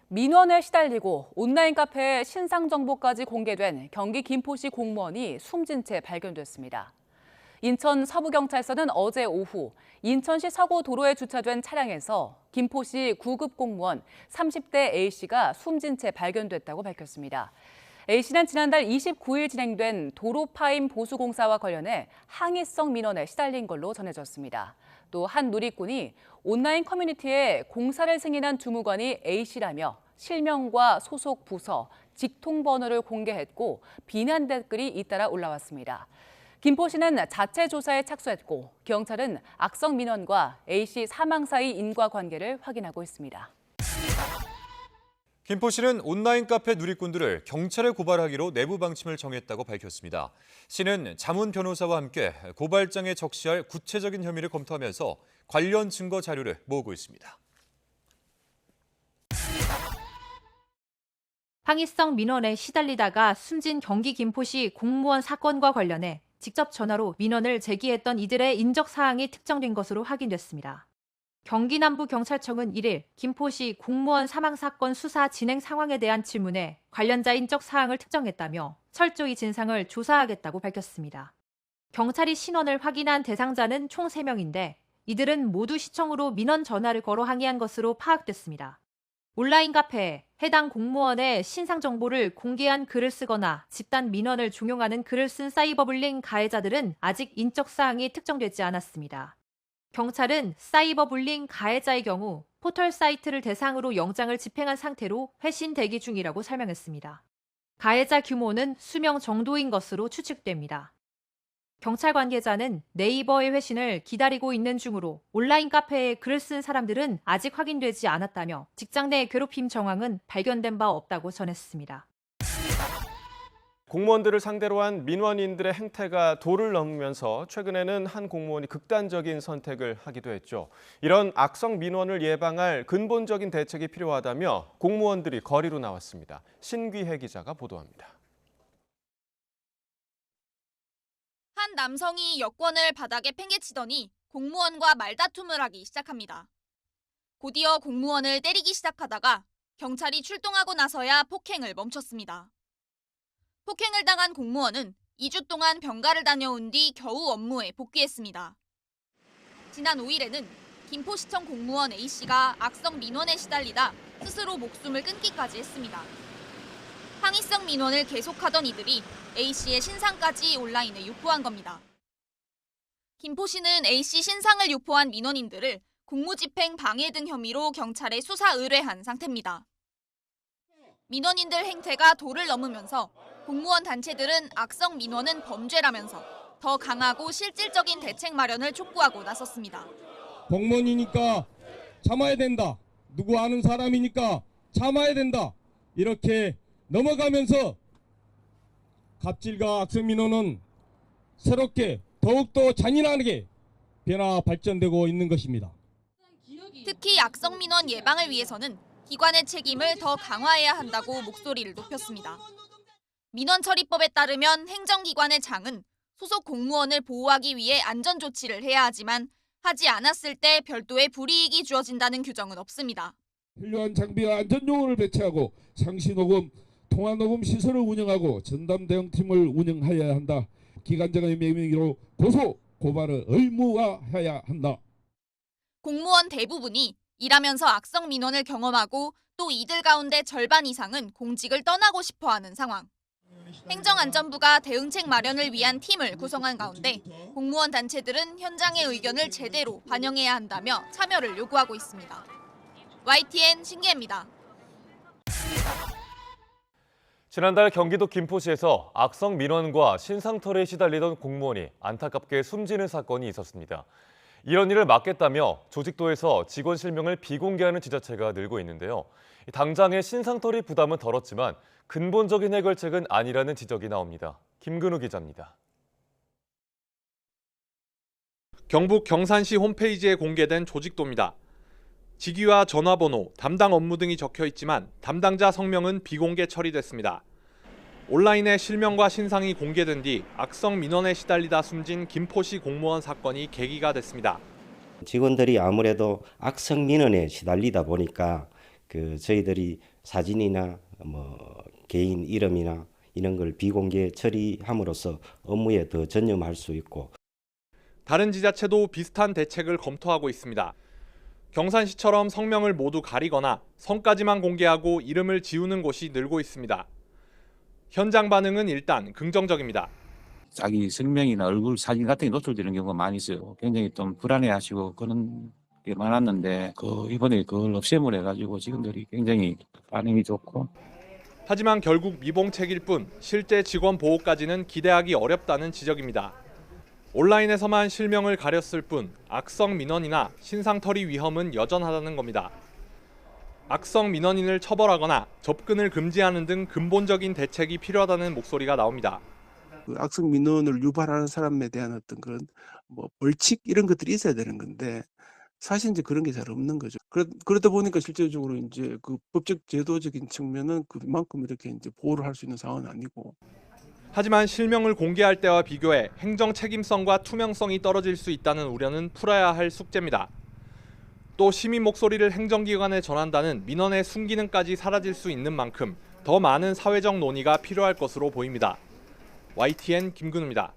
민원에 시달리고 온라인 카페에 신상 정보까지 공개된 경기 김포시 공무원이 숨진 채 발견됐습니다. 인천 서부경찰서는 어제 오후 인천시 서구 도로에 주차된 차량에서 김포시 9급 공무원 30대 A씨가 숨진 채 발견됐다고 밝혔습니다. A씨는 지난달 29일 진행된 도로 파임 보수공사와 관련해 항의성 민원에 시달린 걸로 전해졌습니다. 또 한 누리꾼이 온라인 커뮤니티에 공사를 승인한 주무관이 A씨라며 실명과 소속 부서, 직통 번호를 공개했고 비난 댓글이 잇따라 올라왔습니다. 김포시는 자체 조사에 착수했고 경찰은 악성 민원과 A씨 사망 사이 인과관계를 확인하고 있습니다. 김포시는 온라인 카페 누리꾼들을 경찰에 고발하기로 내부 방침을 정했다고 밝혔습니다. 시는 자문 변호사와 함께 고발장에 적시할 구체적인 혐의를 검토하면서 관련 증거 자료를 모으고 있습니다. 항의성 민원에 시달리다가 숨진 경기 김포시 공무원 사건과 관련해 직접 전화로 민원을 제기했던 이들의 인적 사항이 특정된 것으로 확인됐습니다. 경기 남부경찰청은 1일 김포시 공무원 사망 사건 수사 진행 상황에 대한 질문에 관련자 인적 사항을 특정했다며 철저히 진상을 조사하겠다고 밝혔습니다. 경찰이 신원을 확인한 대상자는 총 3명인데 이들은 모두 시청으로 민원 전화를 걸어 항의한 것으로 파악됐습니다. 온라인 카페에 해당 공무원의 신상 정보를 공개한 글을 쓰거나 집단 민원을 종용하는 글을 쓴 사이버불링 가해자들은 아직 인적 사항이 특정되지 않았습니다. 경찰은 사이버불링 가해자의 경우 포털 사이트를 대상으로 영장을 집행한 상태로 회신 대기 중이라고 설명했습니다. 가해자 규모는 수명 정도인 것으로 추측됩니다. 경찰 관계자는 네이버의 회신을 기다리고 있는 중으로 온라인 카페에 글을 쓴 사람들은 아직 확인되지 않았다며 직장 내 괴롭힘 정황은 발견된 바 없다고 전했습니다. 공무원들을 상대로 한 민원인들의 행태가 도를 넘으면서 최근에는 한 공무원이 극단적인 선택을 하기도 했죠. 이런 악성 민원을 예방할 근본적인 대책이 필요하다며 공무원들이 거리로 나왔습니다. 신귀혜 기자가 보도합니다. 한 남성이 여권을 바닥에 팽개치더니 공무원과 말다툼을 하기 시작합니다. 곧이어 공무원을 때리기 시작하다가 경찰이 출동하고 나서야 폭행을 멈췄습니다. 폭행을 당한 공무원은 2주 동안 병가를 다녀온 뒤 겨우 업무에 복귀했습니다. 지난 5일에는 김포시청 공무원 A씨가 악성 민원에 시달리다 스스로 목숨을 끊기까지 했습니다. 항의성 민원을 계속하던 이들이 A씨의 신상까지 온라인에 유포한 겁니다. 김포시는 A씨 신상을 유포한 민원인들을 공무집행 방해 등 혐의로 경찰에 수사 의뢰한 상태입니다. 민원인들 행태가 도를 넘으면서 공무원 단체들은 악성 민원은 범죄라면서 더 강하고 실질적인 대책 마련을 촉구하고 나섰습니다. 공무원이니까 참아야 된다. 누구 아는 사람이니까 참아야 된다. 이렇게 넘어가면서 갑질과 악성 민원은 새롭게 더욱더 잔인하게 변화 발전되고 있는 것입니다. 특히 악성 민원 예방을 위해서는 기관의 책임을 더 강화해야 한다고 목소리를 높였습니다. 민원처리법에 따르면 행정기관의 장은 소속 공무원을 보호하기 위해 안전조치를 해야 하지만 하지 않았을 때 별도의 불이익이 주어진다는 규정은 없습니다. 필요한 장비와 안전요원을 배치하고 상시녹음, 통화녹음 시설을 운영하고 전담 대응팀을 운영해야 한다. 기관장의 명의로 고소, 고발을 의무화해야 한다. 공무원 대부분이 일하면서 악성 민원을 경험하고 또 이들 가운데 절반 이상은 공직을 떠나고 싶어하는 상황. 행정안전부가 대응책 마련을 위한 팀을 구성한 가운데 공무원 단체들은 현장의 의견을 제대로 반영해야 한다며 참여를 요구하고 있습니다. YTN 신기혜입니다. 지난달 경기도 김포시에서 악성 민원과 신상털이에 시달리던 공무원이 안타깝게 숨지는 사건이 있었습니다. 이런 일을 막겠다며 조직도에서 직원 실명을 비공개하는 지자체가 늘고 있는데요. 당장의 신상털이 부담은 덜었지만 근본적인 해결책은 아니라는 지적이 나옵니다. 김근우 기자입니다. 경북 경산시 홈페이지에 공개된 조직도입니다. 직위와 전화번호, 담당 업무 등이 적혀 있지만 담당자 성명은 비공개 처리됐습니다. 온라인에 실명과 신상이 공개된 뒤 악성 민원에 시달리다 숨진 김포시 공무원 사건이 계기가 됐습니다. 직원들이 아무래도 악성 민원에 시달리다 보니까 저희들이 사진이나 개인 이름이나 이런 걸 비공개 처리함으로써 업무에 더 전념할 수 있고 다른 지자체도 비슷한 대책을 검토하고 있습니다. 경산시처럼 성명을 모두 가리거나 성까지만 공개하고 이름을 지우는 곳이 늘고 있습니다. 현장 반응은 일단 긍정적입니다. 자기 성명이나 얼굴 사진 같은 게 노출되는 경우가 많이 있어요. 굉장히 좀 불안해하시고 그런 게 많았는데 이번에 그걸 없애물 해가지고 직원들이 굉장히 반응이 좋고. 하지만 결국 미봉책일 뿐 실제 직원 보호까지는 기대하기 어렵다는 지적입니다. 온라인에서만 실명을 가렸을 뿐 악성 민원이나 신상털이 위험은 여전하다는 겁니다. 악성 민원인을 처벌하거나 접근을 금지하는 등 근본적인 대책이 필요하다는 목소리가 나옵니다. 악성 민원을 유발하는 사람에 대한 어떤 그런 벌칙 이런 것들이 있어야 되는 건데 사실 이제 그런 게 잘 없는 거죠. 그러다 보니까 실제적으로 이제 그 법적 제도적인 측면은 그만큼 이렇게 이제 보호를 할 수 있는 상황은 아니고. 하지만 실명을 공개할 때와 비교해 행정 책임성과 투명성이 떨어질 수 있다는 우려는 풀어야 할 숙제입니다. 또 시민 목소리를 행정기관에 전한다는 민원의 순기능까지 사라질 수 있는 만큼 더 많은 사회적 논의가 필요할 것으로 보입니다. YTN 김근우입니다.